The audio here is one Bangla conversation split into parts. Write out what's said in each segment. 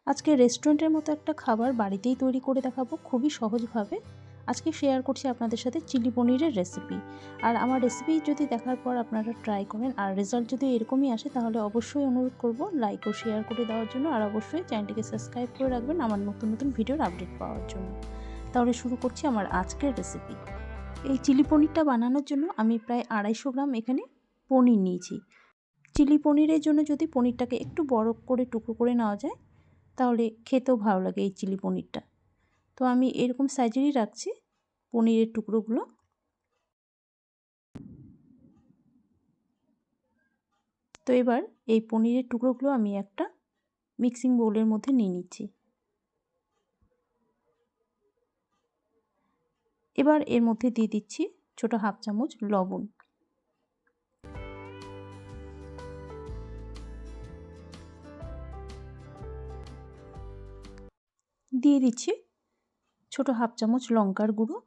আজকে রেস্টুরেন্টের মতো একটা খাবার বাড়িতেই তৈরি করে দেখাবো খুবই সহজভাবে। আজকে শেয়ার করছি আপনাদের সাথে চিলি পনিরের রেসিপি। আর আমার রেসিপি যদি দেখার পর আপনারা ট্রাই করেন আর রেজাল্ট যদি এরকমই আসে, তাহলে অবশ্যই অনুরোধ করব লাইক ও শেয়ার করে দেওয়ার জন্য। আর অবশ্যই চ্যানেলটিকে সাবস্ক্রাইব করে রাখবেন আমার নতুন নতুন ভিডিওর আপডেট পাওয়ার জন্য। তাহলে শুরু করছি আমার আজকের রেসিপি। এই চিলি পনিরটা বানানোর জন্য আমি প্রায় 250 গ্রাম এখানে পনির নিয়েছি। চিলি পনিরের জন্য যদি পনিরটাকে একটু বড় করে টুকরো করে নেওয়া যায়, তাহলে খেতেও ভালো লাগে এই চিলি পনিরটা। তো আমি এরকম সাইজেরই রাখছি পনিরের টুকরোগুলো। তো এবার এই পনিরের টুকরোগুলো আমি একটা মিক্সিং বোলের মধ্যে নিয়ে নিচ্ছি। এবার এর মধ্যে দিয়ে দিচ্ছি ছোট হাফ চামচ লবণ। দিয়ে দিচ্ছি ছোট হাফ চামচ লঙ্কার গুঁড়ো।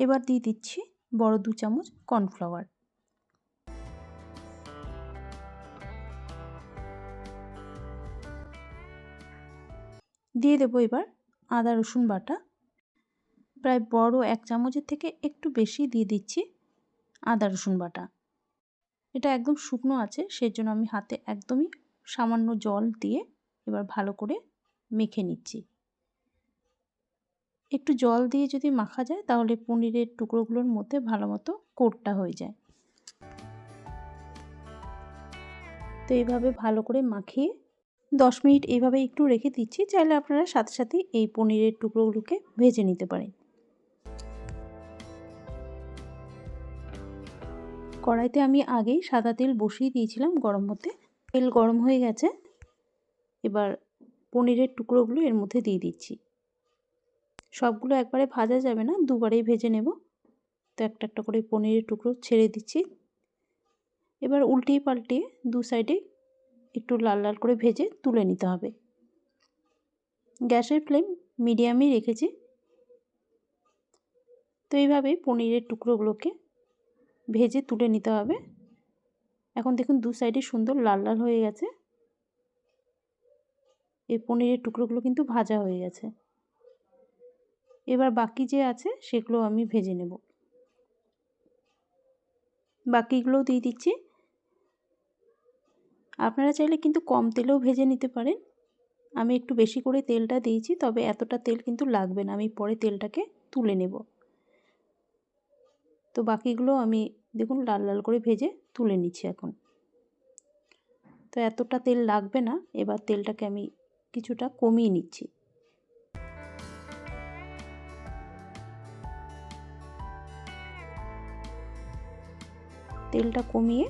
এবার দিয়ে দিচ্ছি বড় 2 চামচ কর্নফ্লাওয়ার। দিয়ে দেবো এবার আদা রসুন বাটা। প্রায় বড় 1 চামচের থেকে একটু বেশি দিয়ে দিচ্ছি আদা রসুন বাটা। এটা একদম শুকনো আছে, সেজন্য আমি হাতে একদমই সামান্য জল দিয়ে এবার ভালো করে মেখে নিচ্ছি। একটু জল দিয়ে যদি মাখা যায়, তাহলে পনিরের টুকরোগুলোর মধ্যে ভালো মতো কোটটা হয়ে যায়। তো এইভাবে ভালো করে মাখিয়ে 10 মিনিট এইভাবে একটু রেখে দিচ্ছি। চাইলে আপনারা সাথে সাথে এই পনিরের টুকরোগুলোকে ভেজে নিতে পারেন। কড়াইতে আমি আগেই সাদা তেল বসিয়ে দিয়েছিলাম গরম হতে। তেল গরম হয়ে গেছে। এবার পনিরের টুকরোগুলো এর মধ্যে দিয়ে দিচ্ছি। সবগুলো একবারে ভাজা যাবে না, দুবারেই ভেজে নেব। তো একটা একটা করে পনিরের টুকরো ছেড়ে দিচ্ছি। এবার উল্টিয়ে পাল্টিয়ে দু সাইডে একটু লাল লাল করে ভেজে তুলে নিতে হবে। গ্যাসের ফ্লেম মিডিয়ামই রেখেছি। তো এইভাবেই পনিরের টুকরোগুলোকে ভেজে তুলে নিতে হবে। এখন দেখুন দু সাইডে সুন্দর লাল লাল হয়ে গেছে। এই পনিরের টুকরোগুলো কিন্তু ভাজা হয়ে গেছে। এবার বাকি যে আছে সেগুলো আমি ভেজে নেব। বাকিগুলোও দিয়ে দিচ্ছি। আপনারা চাইলে কিন্তু কম তেলেও ভেজে নিতে পারেন। আমি একটু বেশি করে তেলটা দিয়েছি, তবে এতটা তেল কিন্তু লাগবে না, আমি পরে তেলটাকে তুলে নেব। তো বাকিগুলো আমি দেখুন লাল লাল করে ভেজে তুলে নিচ্ছি এখন। তো এতটা তেল লাগবে না, এবার তেলটাকে আমি কিছুটা কমিয়ে নিচ্ছি। তেলটা কমিয়ে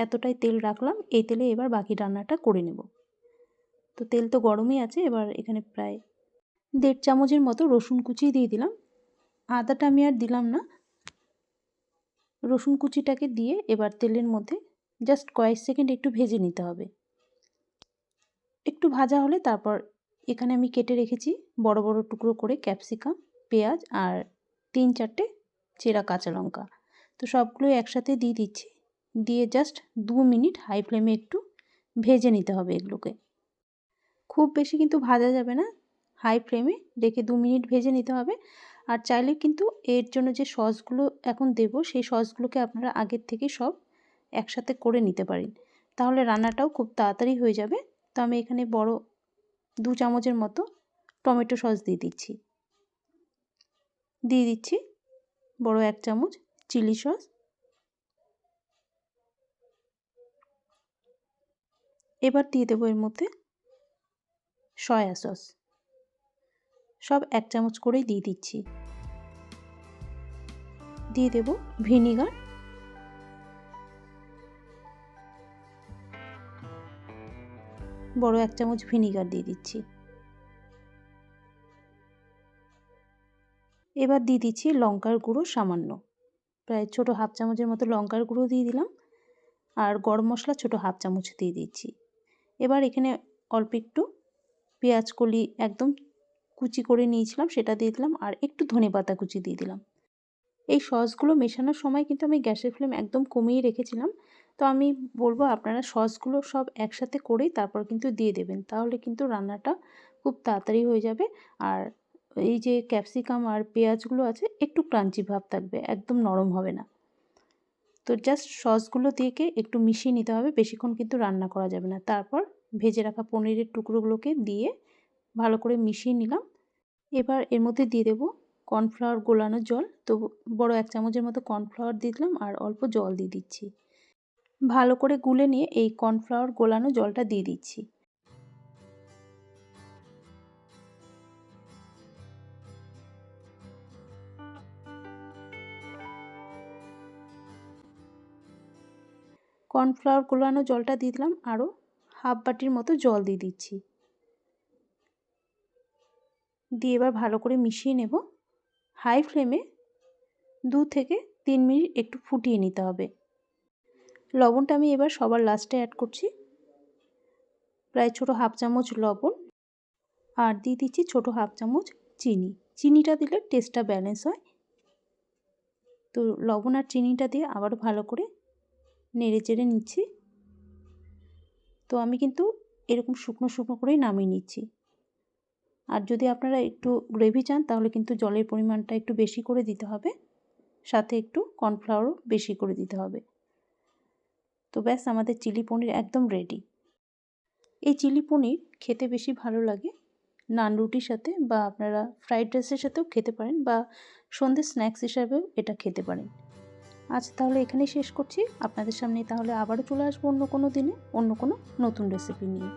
এতটাই তেল রাখলাম। এই তেলে এবার বাকি রান্নাটা করে নেব। তো তেল তো গরমই আছে। এবার এখানে প্রায় 1.5 চামচের মতো রসুন কুচি দিয়ে দিলাম। আদাটা আমি আর দিলাম না। রসুন কুচিটাকে দিয়ে এবার তেলের মধ্যে জাস্ট কয়েক সেকেন্ড একটু ভেজে নিতে হবে। একটু ভাজা হলে তারপর এখানে আমি কেটে রেখেছি বড় বড় টুকরো করে ক্যাপসিকাম, পেঁয়াজ আর 3-4টে চেরা কাঁচা লঙ্কা। তো সবগুলোই একসাথে দিয়ে দিচ্ছি। দিয়ে জাস্ট 2 মিনিট হাই ফ্লেমে একটু ভেজে নিতে হবে এগুলোকে। খুব বেশি কিন্তু ভাজা যাবে না, হাই ফ্লেমে রেখে 2 মিনিট ভেজে নিতে হবে। আর চাইলে কিন্তু এর জন্য যে সসগুলো এখন দেব, সেই সসগুলোকে আপনারা আগের থেকে সব একসাথে করে নিতে পারেন, তাহলে রান্নাটাও খুব তাড়াতাড়ি হয়ে যাবে। তো আমি এখানে বড় 2 চামচের মতো টমেটো সস দিয়ে দিচ্ছি। দিয়ে দিচ্ছি বড় 1 চামচ চিলি সস। এবার দিয়ে দেবো এর মধ্যে সয়া সস। সব 1 চামচ করেই দিয়ে দিচ্ছি। দিয়ে দেব ভিনিগার। বড় 1 চামচ ভিনিগার দিয়ে দিচ্ছি। এবার দিয়ে দিচ্ছি লঙ্কার গুঁড়ো সামান্য, প্রায় ছোট হাফ চামচের মতো লঙ্কার গুঁড়ো দিয়ে দিলাম। আর গরম মশলা ছোট হাফ চামচ দিয়ে দিচ্ছি। এবার এখানে অল্প একটু পেঁয়াজ কলি একদম কুচি করে নিয়েছিলাম, সেটা দিয়ে দিলাম। আর একটু ধনেপাতা কুচি দিয়ে দিলাম। এই সসগুলো মেশানোর সময় কিন্তু আমি গ্যাসের ফ্লেম একদম কমিয়ে রেখেছিলাম, তো আমি বলবো আপনারা সসগুলো সব একসাথে করেই তারপর কিন্তু দিয়ে দেবেন, তাহলে কিন্তু রান্নাটা খুব তাড়াতাড়ি হয়ে যাবে। আর এই যে ক্যাপসিকাম আর পেঁয়াজগুলো আছে একটু ক্রাঞ্চি ভাব থাকবে, একদম নরম হবে না। তো জাস্ট সসগুলো দিয়ে একটু মিশিয়ে নিতে হবে, বেশিক্ষণ কিন্তু রান্না করা যাবে না। তারপর ভেজে রাখা পনিরের টুকরোগুলোকে দিয়ে ভালো করে মিশিয়ে নিলাম। এবার এর মধ্যে দিয়ে দেবো কর্নফ্লাওয়ার গোলানো জল। তো বড় 1 চামচের মতো কর্নফ্লাওয়ার দিয়ে দিলাম আর অল্প জল দিয়ে দিচ্ছি। ভালো করে গুলে নিয়ে এই কর্নফ্লাওয়ার গোলানো জলটা দিয়ে দিচ্ছি। কর্নফ্লাওয়ার গোলানো জলটা দিয়ে দিলাম, আরও হাফ বাটির মতো জল দিয়ে দিচ্ছি। দিয়ে এবার ভালো করে মিশিয়ে নেব। হাই ফ্লেমে 2 থেকে 3 মিনিট একটু ফুটিয়ে নিতে হবে। লবণটা আমি এবার সবার লাস্টে অ্যাড করছি, প্রায় ছোটো হাফ চামচ লবণ, আর দিয়ে দিচ্ছি ছোটো হাফ চামচ চিনি। চিনিটা দিলে টেস্টটা ব্যালেন্স হয়। তো লবণ আর চিনিটা দিয়ে আবারও ভালো করে নেড়ে চেড়ে নিচ্ছি। তো আমি কিন্তু এরকম শুকনো শুকনো করেই নামিয়ে নিচ্ছি। আর যদি আপনারা একটু গ্রেভি চান তাহলে কিন্তু জলের পরিমাণটা একটু বেশি করে দিতে হবে, সাথে একটু কর্নফ্লাওয়ারও বেশি করে দিতে হবে। তো ব্যাস, আমাদের চিলি পনির একদম রেডি। এই চিলি পনির খেতে বেশি ভালো লাগে নান রুটির সাথে, বা আপনারা ফ্রাইড রাইসের সাথেও খেতে পারেন, বা সন্ধ্যের স্ন্যাক্স হিসাবেও এটা খেতে পারেন। আচ্ছা, তাহলে এখানেই শেষ করছি। আপনাদের সামনে তাহলে আবারও চলে আসবো অন্য কোনো দিনে অন্য কোনো নতুন রেসিপি নিয়ে।